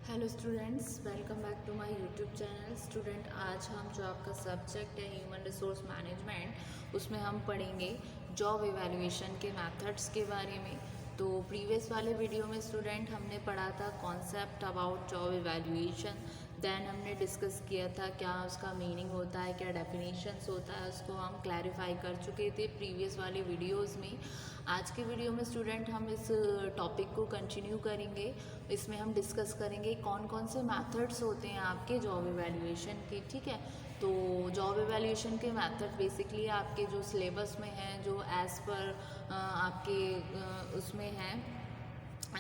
Hello students, welcome back to my YouTube channel. Student, आज हम जो आपका सब्जेक्ट है ह्यूमन रिसोर्स मैनेजमेंट, उसमें हम पढ़ेंगे जॉब इवैल्यूएशन के मेथड्स के बारे में। तो प्रीवियस वाले वीडियो में स्टूडेंट हमने पढ़ा था concept about job evaluation. Then हमने डिस्कस किया था क्या उसका मीनिंग होता है, क्या डेफिनेशंस होता है, उसको हम क्लैरिफाई कर चुके थे प्रीवियस वाले वीडियोज़ में। आज के वीडियो में स्टूडेंट हम इस टॉपिक को कंटिन्यू करेंगे। इसमें हम डिस्कस करेंगे कौन कौन से मेथड्स होते हैं आपके जॉब इवैल्यूएशन के। ठीक है, तो जॉब इवैल्यूएशन के मेथड बेसिकली आपके जो सिलेबस में हैं, जो एज़ पर आपके उसमें हैं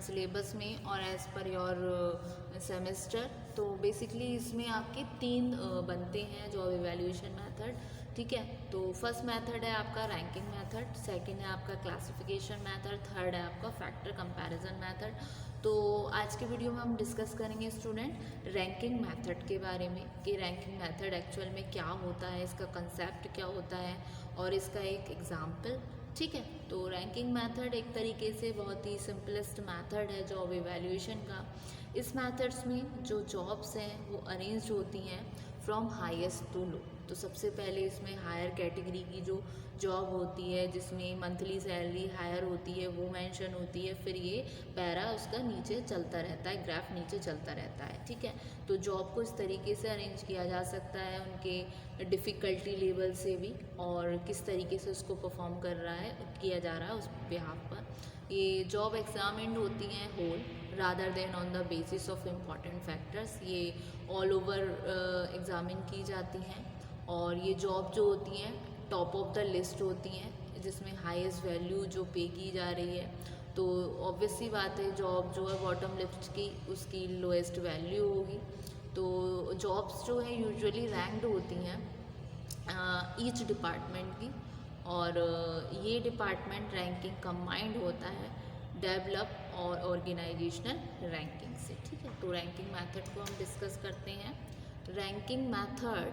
सिलेबस में और एज़ पर योर सेमेस्टर। तो बेसिकली इसमें आपके तीन बनते हैं जॉब इवैल्यूएशन मेथड। ठीक है, तो फर्स्ट मेथड है आपका रैंकिंग मेथड, सेकंड है आपका क्लासिफिकेशन मेथड, थर्ड है आपका फैक्टर कंपैरिजन मेथड। तो आज के वीडियो में हम डिस्कस करेंगे स्टूडेंट रैंकिंग मेथड के बारे में कि रैंकिंग मेथड एक्चुअल में क्या होता है, इसका कंसेप्ट क्या होता है और इसका एक एग्जाम्पल। ठीक है, तो रैंकिंग मेथड एक तरीके से बहुत ही सिंपलेस्ट मेथड है जॉब इवैल्यूएशन का। इस मेथड्स में जो जॉब्स हैं वो अरेंज होती हैं फ्रॉम हाईएस्ट टू लो। तो सबसे पहले इसमें हायर कैटेगरी की जो जॉब होती है जिसमें मंथली सैलरी हायर होती है वो मेंशन होती है, फिर ये पैरा उसका नीचे चलता रहता है, ग्राफ नीचे चलता रहता है। ठीक है, तो जॉब को इस तरीके से अरेंज किया जा सकता है उनके डिफ़िकल्टी लेवल से भी, और किस तरीके से उसको परफॉर्म कर रहा है किया जा रहा है उस बिहाफ पर। ये जॉब एग्जामिन्ड होती हैं whole rather than on the basis of important factors. ये ऑल ओवर एग्जामिन की जाती हैं और ये जॉब जो होती हैं टॉप ऑफ द लिस्ट होती हैं जिसमें हाईएस्ट वैल्यू जो पे की जा रही है। तो ऑब्वियस सी बात है जॉब जो है बॉटम लिस्ट की उसकी लोएस्ट वैल्यू होगी। तो जॉब्स जो है यूजुअली रैंक्ड होती हैं ईच डिपार्टमेंट की, और ये डिपार्टमेंट रैंकिंग कंबाइंड होता है डेवलप और ऑर्गेनाइजेशनल रैंकिंग से। ठीक है, तो रैंकिंग मेथड को हम डिस्कस करते हैं। Ranking method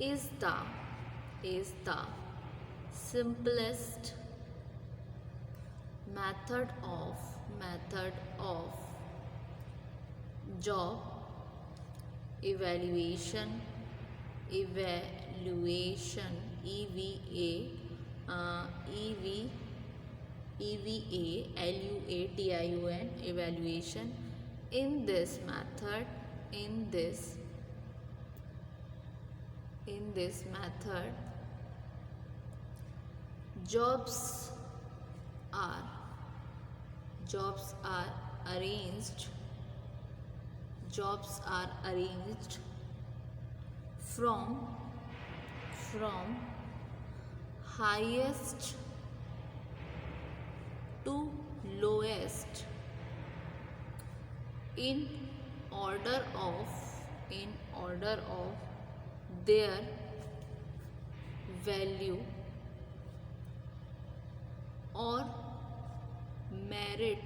is the simplest method of job evaluation EVA EVALUATION evaluation. In this method jobs are arranged from highest to lowest in order of their value or merit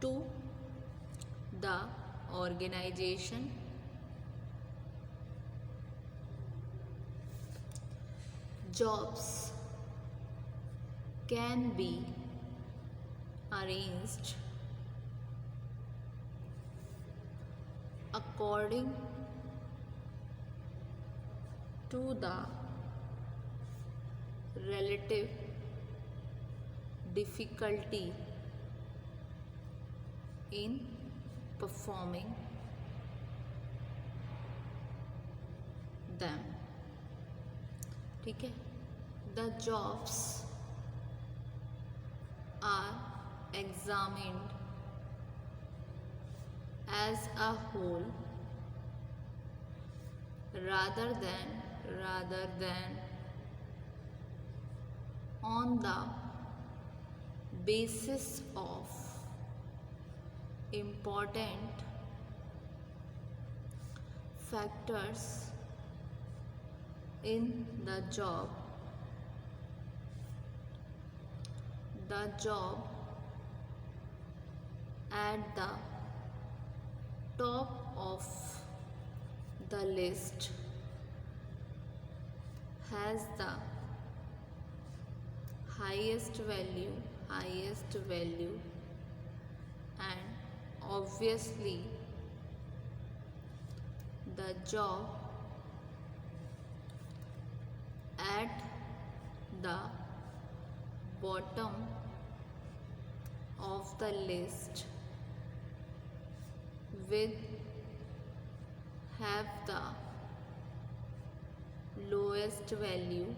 to the organization. Jobs can be arranged according to the relative difficulty in performing them. ठीक है, the jobs are examined as a whole rather than on the basis of important factors in the job. The job at the top of the list has the highest value, and obviously the job at the bottom of the list will have the lowest value.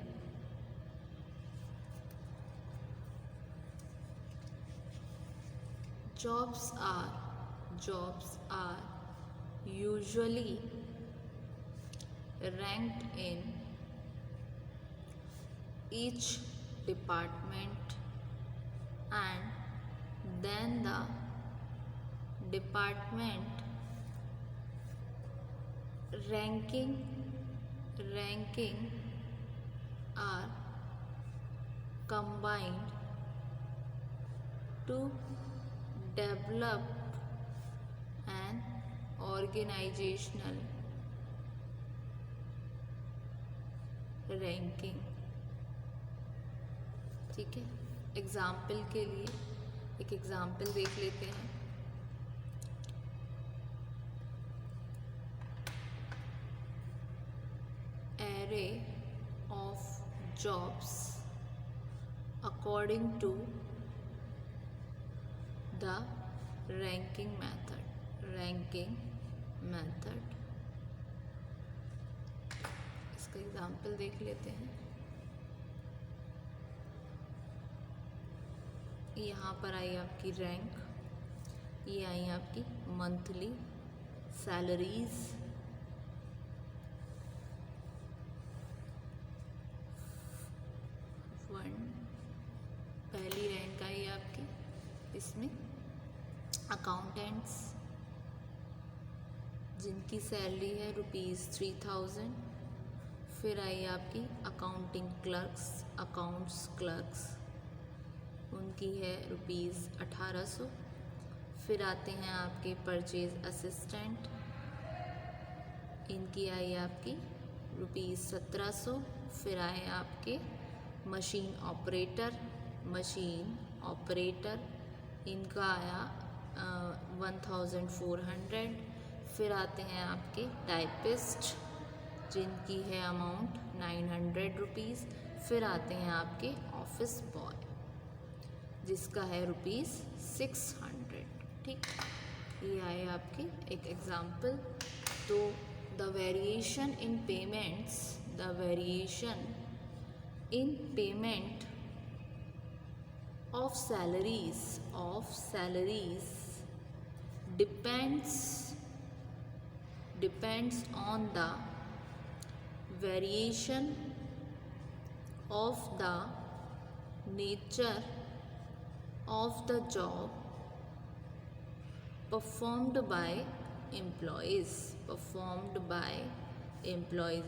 Jobs are usually ranked in each department, and then the department ranking are combined to develop an organizational ranking. ठीक है, example के लिए एक example देख लेते हैं। Array of jobs according to the ranking method. इसका example देख लेते हैं। यहाँ पर आई आपकी रैंक, ये आई आपकी मंथली सैलरीज, पहली रैंक आई आपकी इसमें अकाउंटेंट्स, जिनकी सैलरी है ₹3000। फिर आई आपकी अकाउंटिंग अकाउंट्स क्लर्क्स, उनकी है ₹1800। फिर आते हैं आपके परचेज असिस्टेंट, इनकी आई आपकी ₹1700। फिर आए आपके मशीन ऑपरेटर, इनका आया 1400। फिर आते हैं आपके टाइपिस्ट, जिनकी है अमाउंट ₹900। फिर आते हैं आपके ऑफिस बॉय, जिसका है ₹600। ठीक, ये आए आपके एक एग्जाम्पल। तो the variation in payment of salaries depends on the variation of the nature of the job performed by employees।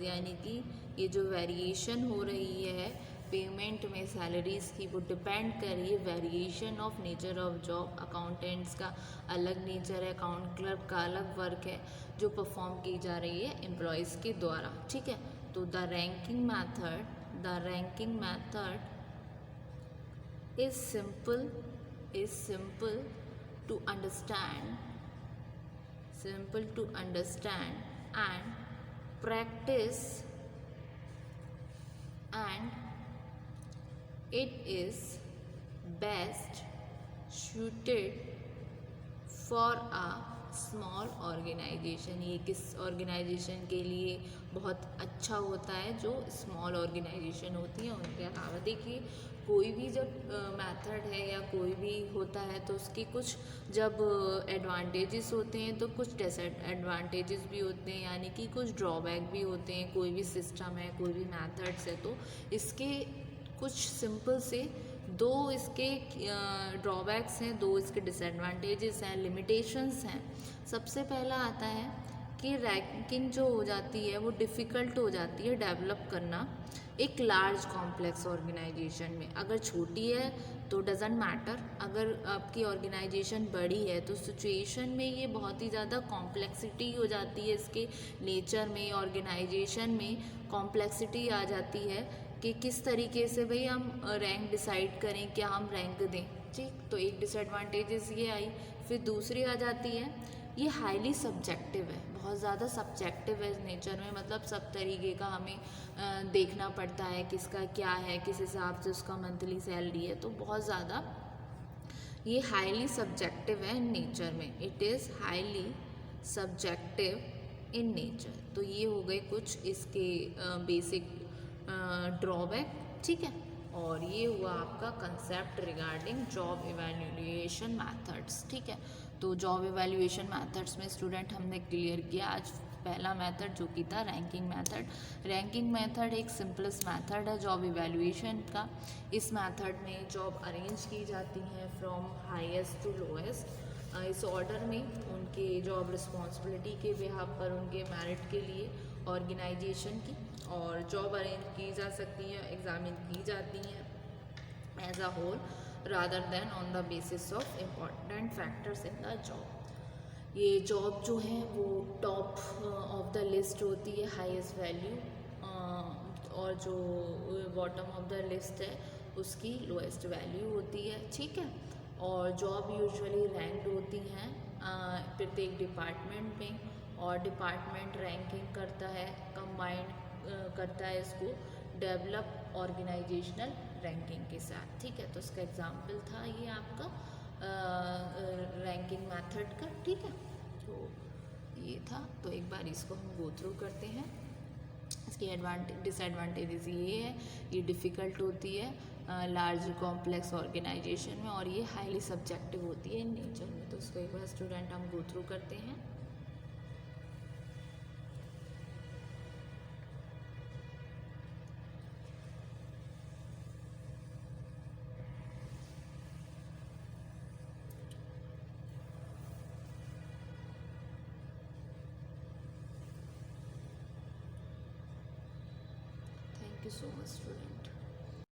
यानी कि ये जो वेरिएशन हो रही है पेमेंट में सैलरीज़ की, वो डिपेंड कर रही है variation of nature of job. Accountants का अलग नेचर है, अकाउंट क्लर्क का अलग वर्क है जो परफॉर्म की जा रही है एम्प्लॉयज़ के द्वारा। ठीक है, तो the ranking method is simple to understand and practice, and it is best suited for a small organization। ये किस ऑर्गेनाइजेशन के लिए बहुत अच्छा होता है, जो स्मॉल ऑर्गेनाइजेशन होती है उनके अलावा। देखिए, कोई भी जब मेथड है या कोई भी होता है तो उसकी कुछ जब एडवांटेजेस होते हैं तो कुछ डिसएडवांटेजेस भी होते हैं, यानी कि कुछ ड्रॉबैक भी होते हैं। कोई भी सिस्टम है, कोई भी मेथड्स है, तो इसके कुछ सिंपल से दो इसके ड्रॉबैक्स हैं, दो इसके डिसएडवांटेजेस हैं, लिमिटेशंस हैं। सबसे पहला आता है कि रैंकिंग जो हो जाती है वो डिफ़िकल्ट हो जाती है डेवलप करना एक लार्ज कॉम्प्लेक्स ऑर्गेनाइजेशन में। अगर छोटी है तो डजेंट मैटर, अगर आपकी ऑर्गेनाइजेशन बड़ी है तो सिचुएशन में ये बहुत ही ज़्यादा कॉम्प्लेक्सिटी हो जाती है, इसके नेचर में ऑर्गेनाइजेशन में कॉम्प्लेक्सिटी आ जाती है कि किस तरीके से भाई हम रैंक डिसाइड करें, क्या हम रैंक दें। ठीक, तो एक डिसएडवांटेजेस ये आई। फिर दूसरी आ जाती है, ये हाईली सब्जेक्टिव है, बहुत ज़्यादा सब्जेक्टिव है नेचर में, मतलब सब तरीके का हमें देखना पड़ता है, किसका क्या है, किस हिसाब से उसका मंथली सैलरी है, तो बहुत ज़्यादा ये हाईली सब्जेक्टिव है इन नेचर में। It is highly subjective in nature. तो ये हो गए कुछ इसके बेसिक ड्रॉबैक। ठीक है, और ये हुआ आपका concept regarding job evaluation methods. ठीक है, तो जॉब इवैल्यूएशन मेथड्स में स्टूडेंट हमने क्लियर किया आज पहला मेथड जो कि था रैंकिंग मेथड। रैंकिंग मेथड एक सिंपलेस्ट मेथड है जॉब इवैल्यूएशन का। इस मेथड में जॉब अरेंज की जाती हैं फ्रॉम हाईएस्ट टू लोएस्ट, इस ऑर्डर में उनके जॉब रिस्पॉन्सिबिलिटी के बिहाफ पर, उनके मेरिट के लिए ऑर्गेनाइजेशन की, और जॉब अरेंज की जा सकती है, एग्जामिन की जाती हैं as a whole rather than on the basis of important factors in the job. ये जॉब जो है वो टॉप ऑफ द लिस्ट होती है, हाईएस्ट वैल्यू, और जो बॉटम ऑफ द लिस्ट है उसकी लोएस्ट वैल्यू होती है। ठीक है, और जॉब यूजुअली रैंक्ड होती हैं प्रत्येक डिपार्टमेंट में, और डिपार्टमेंट रैंकिंग करता है, कंबाइंड करता है इसको डेवलप ऑर्गेनाइजेशनल रैंकिंग के साथ। ठीक है, तो इसका एग्जाम्पल था ये आपका रैंकिंग मेथड का। ठीक है, तो ये था, तो एक बार इसको हम गो थ्रू करते हैं। इसकी डिसएडवांटेजेस ये है, ये डिफ़िकल्ट होती है लार्ज कॉम्प्लेक्स ऑर्गेनाइजेशन में, और ये हाईली सब्जेक्टिव होती है इन नेचर में। तो उसको एक बार स्टूडेंट हम गो थ्रू करते हैं। Thank you so much, student.